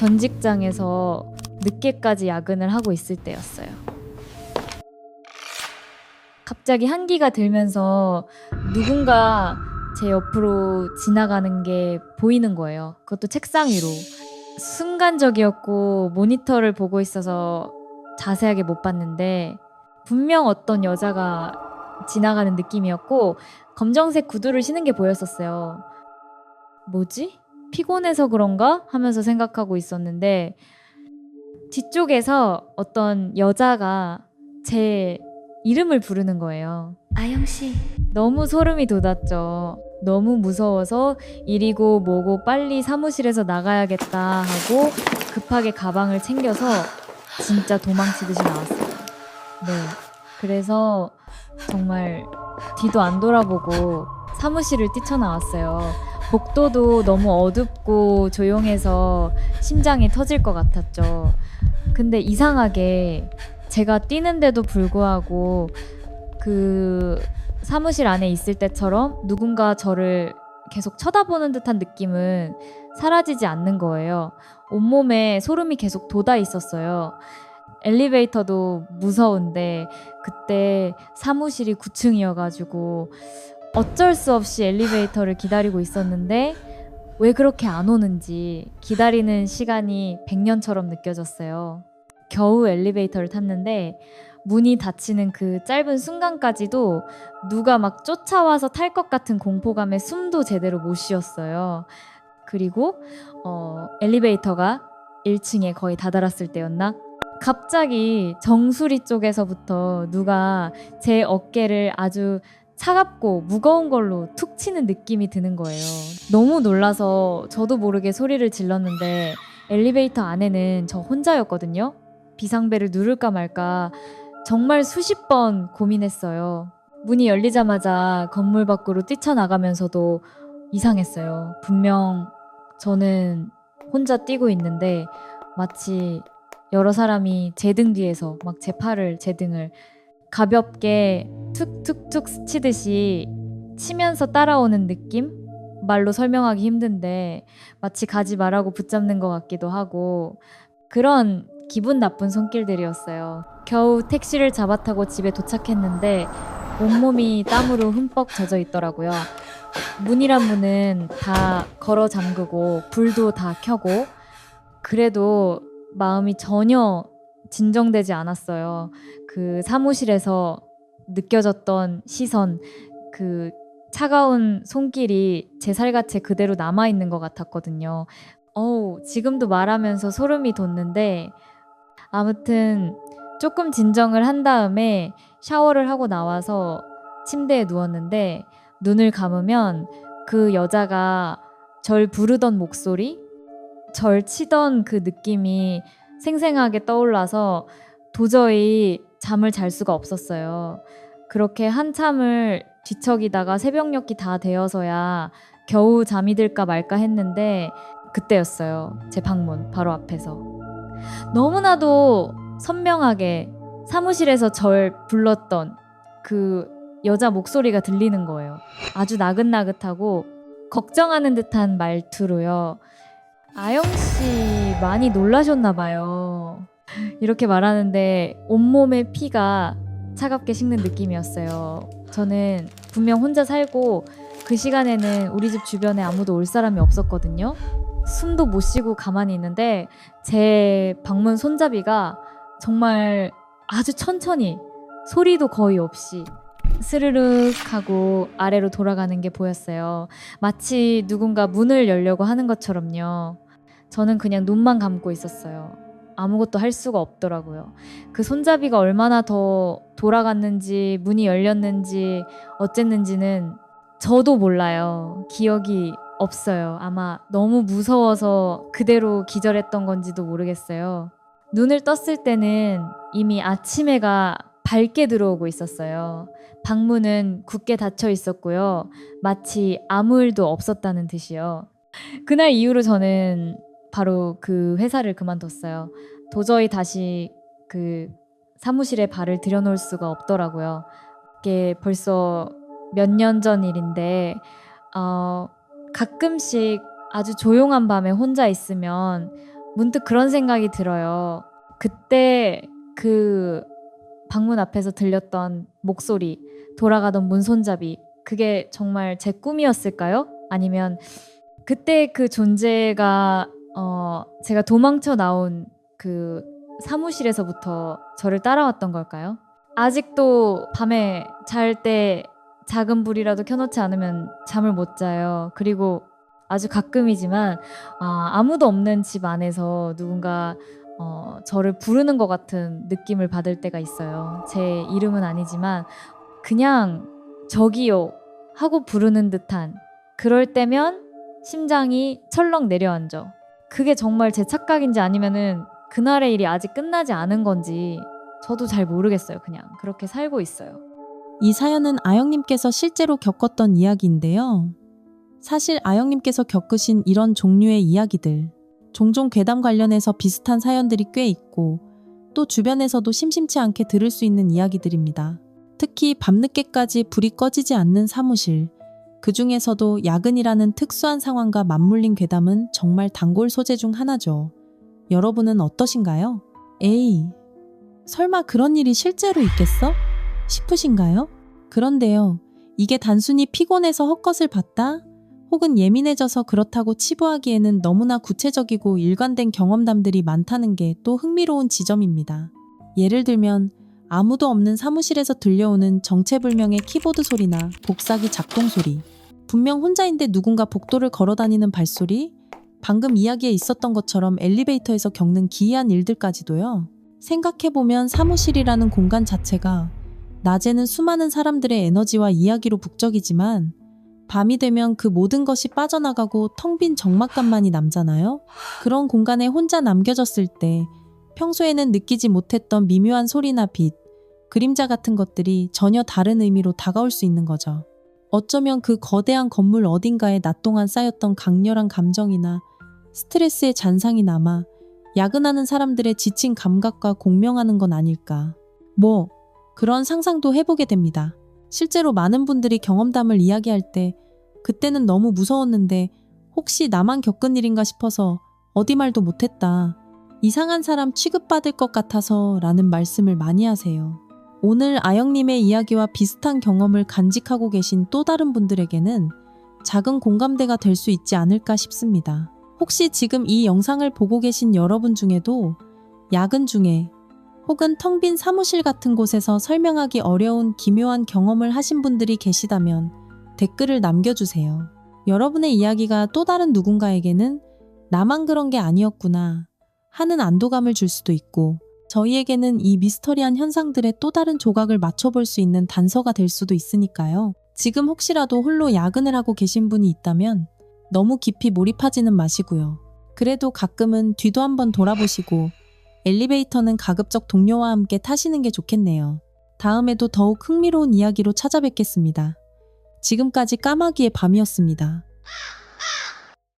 전 직장에서 늦게까지 야근을 하고 있을 때였어요. 갑자기 한기가 들면서 누군가 제 옆으로 지나가는 게 보이는 거예요. 그것도 책상 위로. 순간적이었고 모니터를 보고 있어서 자세하게 못 봤는데 분명 어떤 여자가 지나가는 느낌이었고 검정색 구두를 신은 게 보였었어요. 뭐지? 피곤해서 그런가? 하면서 생각하고 있었는데 뒤쪽에서 어떤 여자가 제 이름을 부르는 거예요. 아영씨, 너무 소름이 돋았죠. 너무 무서워서 이리고 뭐고 빨리 사무실에서 나가야겠다 하고 급하게 가방을 챙겨서 진짜 도망치듯이 나왔어요. 네. 그래서 정말 뒤도 안 돌아보고 사무실을 뛰쳐나왔어요. 복도도 너무 어둡고 조용해서 심장이 터질 것 같았죠. 근데 이상하게 제가 뛰는데도 불구하고 그 사무실 안에 있을 때처럼 누군가 저를 계속 쳐다보는 듯한 느낌은 사라지지 않는 거예요. 온몸에 소름이 계속 돋아 있었어요. 엘리베이터도 무서운데 그때 사무실이 9층이어가지고 어쩔 수 없이 엘리베이터를 기다리고 있었는데 왜 그렇게 안 오는지 기다리는 시간이 100년처럼 느껴졌어요. 겨우 엘리베이터를 탔는데 문이 닫히는 그 짧은 순간까지도 누가 막 쫓아와서 탈 것 같은 공포감에 숨도 제대로 못 쉬었어요. 그리고 엘리베이터가 1층에 거의 다다랐을 때였나? 갑자기 정수리 쪽에서부터 누가 제 어깨를 아주 차갑고 무거운 걸로 툭 치는 느낌이 드는 거예요. 너무 놀라서 저도 모르게 소리를 질렀는데 엘리베이터 안에는 저 혼자였거든요. 비상벨을 누를까 말까 정말 수십 번 고민했어요. 문이 열리자마자 건물 밖으로 뛰쳐나가면서도 이상했어요. 분명 저는 혼자 뛰고 있는데 마치 여러 사람이 제 등 뒤에서 막 제 팔을, 제 등을 가볍게 툭툭툭 스치듯이 치면서 따라오는 느낌? 말로 설명하기 힘든데 마치 가지 말라고 붙잡는 것 같기도 하고 그런 기분 나쁜 손길들이었어요. 겨우 택시를 잡아타고 집에 도착했는데 온몸이 땀으로 흠뻑 젖어 있더라고요. 문이란 문은 다 걸어 잠그고 불도 다 켜고 그래도 마음이 전혀 진정되지 않았어요. 그 사무실에서 느껴졌던 시선, 그 차가운 손길이 제 살갗에 그대로 남아있는 것 같았거든요. 지금도 말하면서 소름이 돋는데 아무튼 조금 진정을 한 다음에 샤워를 하고 나와서 침대에 누웠는데 눈을 감으면 그 여자가 절 부르던 목소리, 절 치던 그 느낌이 생생하게 떠올라서 도저히 잠을 잘 수가 없었어요. 그렇게 한참을 뒤척이다가 새벽녘이 다 되어서야 겨우 잠이 들까 말까 했는데 그때였어요. 제 방문 바로 앞에서. 너무나도 선명하게 사무실에서 절 불렀던 그 여자 목소리가 들리는 거예요. 아주 나긋나긋하고 걱정하는 듯한 말투로요. 아영씨 많이 놀라셨나 봐요. 이렇게 말하는데 온몸에 피가 차갑게 식는 느낌이었어요. 저는 분명 혼자 살고 그 시간에는 우리 집 주변에 아무도 올 사람이 없었거든요. 숨도 못 쉬고 가만히 있는데 제 방문 손잡이가 정말 아주 천천히 소리도 거의 없이 스르륵 하고 아래로 돌아가는 게 보였어요. 마치 누군가 문을 열려고 하는 것처럼요. 저는 그냥 눈만 감고 있었어요. 아무것도 할 수가 없더라고요. 그 손잡이가 얼마나 더 돌아갔는지 문이 열렸는지 어쨌는지는 저도 몰라요. 기억이 없어요. 아마 너무 무서워서 그대로 기절했던 건지도 모르겠어요. 눈을 떴을 때는 이미 아침 해가 밝게 들어오고 있었어요. 방문은 굳게 닫혀 있었고요. 마치 아무 일도 없었다는 듯이요. 그날 이후로 저는 바로 그 회사를 그만뒀어요. 도저히 다시 그 사무실에 발을 들여놓을 수가 없더라고요. 이게 벌써 몇 년 전 일인데 가끔씩 아주 조용한 밤에 혼자 있으면 문득 그런 생각이 들어요. 그때 그 방문 앞에서 들렸던 목소리, 돌아가던 문 손잡이, 그게 정말 제 꿈이었을까요? 아니면 그때 그 존재가 제가 도망쳐 나온 그 사무실에서부터 저를 따라왔던 걸까요? 아직도 밤에 잘 때 작은 불이라도 켜놓지 않으면 잠을 못 자요. 그리고 아주 가끔이지만 아무도 없는 집 안에서 누군가 저를 부르는 것 같은 느낌을 받을 때가 있어요. 제 이름은 아니지만 그냥 저기요 하고 부르는 듯한, 그럴 때면 심장이 철렁 내려앉아. 그게 정말 제 착각인지 아니면은 그날의 일이 아직 끝나지 않은 건지 저도 잘 모르겠어요. 그냥 그렇게 살고 있어요. 이 사연은 아영님께서 실제로 겪었던 이야기인데요. 사실 아영님께서 겪으신 이런 종류의 이야기들, 종종 괴담 관련해서 비슷한 사연들이 꽤 있고 또 주변에서도 심심치 않게 들을 수 있는 이야기들입니다. 특히 밤늦게까지 불이 꺼지지 않는 사무실, 그 중에서도 야근이라는 특수한 상황과 맞물린 괴담은 정말 단골 소재 중 하나죠. 여러분은 어떠신가요? 에이, 설마 그런 일이 실제로 있겠어? 싶으신가요? 그런데요, 이게 단순히 피곤해서 헛것을 봤다? 혹은 예민해져서 그렇다고 치부하기에는 너무나 구체적이고 일관된 경험담들이 많다는 게 또 흥미로운 지점입니다. 예를 들면 아무도 없는 사무실에서 들려오는 정체불명의 키보드 소리나 복사기 작동 소리, 분명 혼자인데 누군가 복도를 걸어다니는 발소리, 방금 이야기에 있었던 것처럼 엘리베이터에서 겪는 기이한 일들까지도요. 생각해보면 사무실이라는 공간 자체가 낮에는 수많은 사람들의 에너지와 이야기로 북적이지만 밤이 되면 그 모든 것이 빠져나가고 텅 빈 적막감만이 남잖아요. 그런 공간에 혼자 남겨졌을 때 평소에는 느끼지 못했던 미묘한 소리나 빛, 그림자 같은 것들이 전혀 다른 의미로 다가올 수 있는 거죠. 어쩌면 그 거대한 건물 어딘가에 낮 동안 쌓였던 강렬한 감정이나 스트레스의 잔상이 남아 야근하는 사람들의 지친 감각과 공명하는 건 아닐까. 그런 상상도 해보게 됩니다. 실제로 많은 분들이 경험담을 이야기할 때 그때는 너무 무서웠는데 혹시 나만 겪은 일인가 싶어서 어디 말도 못했다. 이상한 사람 취급받을 것 같아서 라는 말씀을 많이 하세요. 오늘 아영님의 이야기와 비슷한 경험을 간직하고 계신 또 다른 분들에게는 작은 공감대가 될 수 있지 않을까 싶습니다. 혹시 지금 이 영상을 보고 계신 여러분 중에도 야근 중에 혹은 텅 빈 사무실 같은 곳에서 설명하기 어려운 기묘한 경험을 하신 분들이 계시다면 댓글을 남겨주세요. 여러분의 이야기가 또 다른 누군가에게는 나만 그런 게 아니었구나 하는 안도감을 줄 수도 있고, 저희에게는 이 미스터리한 현상들의 또 다른 조각을 맞춰볼 수 있는 단서가 될 수도 있으니까요. 지금 혹시라도 홀로 야근을 하고 계신 분이 있다면 너무 깊이 몰입하지는 마시고요. 그래도 가끔은 뒤도 한번 돌아보시고 엘리베이터는 가급적 동료와 함께 타시는 게 좋겠네요. 다음에도 더욱 흥미로운 이야기로 찾아뵙겠습니다. 지금까지 까마귀의 밤이었습니다.